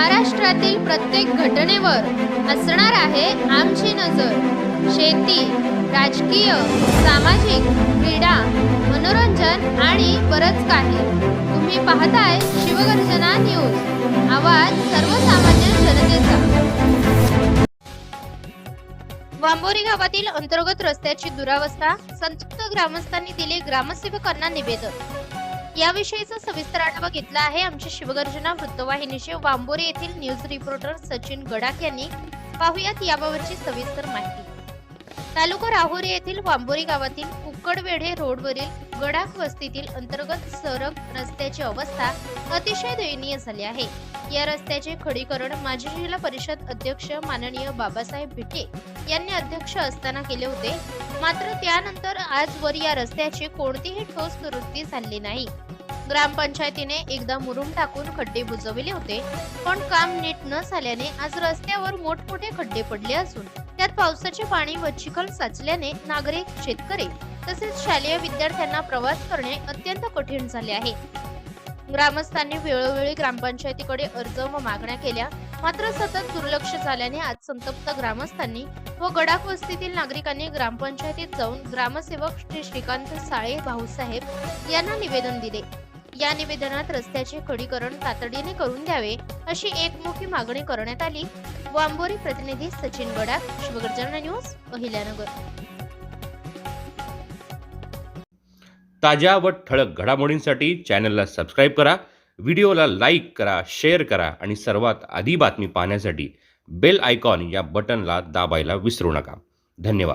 महाराष्ट्रातील प्रत्येक घटनेवर असणार आहे आमची नजर। शेती, राजकीय, सामाजिक, क्रीडा, मनोरंजन आणि बरंच काही। तुम्ही पाहताय शिवगर्जना न्यूज, आवाज सर्वसामान्य जनतेचा। वांबोरी गावातील अंतर्गत रस्त्याची दुरावस्था, संतप्त ग्रामस्थांनी दिले ग्रामसेवकांना निवेदन। याविषयीचा सविस्तर आढावा घेतला आहे आमच्या शिवगर्जना वृत्तवाहिनीचे वांबोरी येथील न्यूज रिपोर्टर सचिन गडाख यांनी। पाहुयात याबाबतची सविस्तर माहिती। तालुका राहुरी येथील वांबोरी गावातील कुक्कडवेढे रोडवरील गडाख वस्तीतील अंतर्गत सडक रस्त्याची अवस्था अतिशय दयनीय झाली आहे। या रस्त्याचे खडीकरण माजी जिल्हा परिषद अध्यक्ष माननीय बाबासाहेब भिटे यांनी अध्यक्ष असताना केले होते, मात्र त्यानंतर आजवर या रस्त्याची कोणतीही ठोस दुरुस्ती झाली नाही। ग्रामपंचायतीने एकदा मुरुम टाकून खड्डे बुजवले होते, पण काम नीट न झाल्याने आज रस्त्यावर मोठमोठे खड्डे पडले असून त्यात पावसाचे पाणी व चिखल साचल्याने नागरिक, शेतकरी तसेच शालेय विद्यार्थ्यांना प्रवास करणे अत्यंत कठीण झाले आहे। ग्रामस्थांनी वेळोवेळी ग्रामपंचायतीकडे अर्ज व मागण्या केल्या, मात्र सतत दुर्लक्ष झाल्याने आज संतप्त ग्रामस्थांनी व गडाख वस्तीतील नागरिकांनी ग्रामपंचायतीत जाऊन ग्रामसेवक श्री श्रीकांत साळे भाऊसाहेब यांना निवेदन दिले। या निवेदनात रस्त्याचे खडीकरण तातडीने करून द्यावे अशी एकमुखी मागणी करण्यात आली। वांबोरी प्रतिनिधी सचिन गडाख, शिवगर्जना न्यूज, अहिल्यानगर। ताज्या व ठळक घडामोडींसाठी चॅनलला सबस्क्राईब करा, व्हिडिओला लाईक करा, शेअर करा आणि सर्वात आधी बातमी पाहण्यासाठी बेल आयकॉन या बटनला दाबायला विसरू नका। धन्यवाद।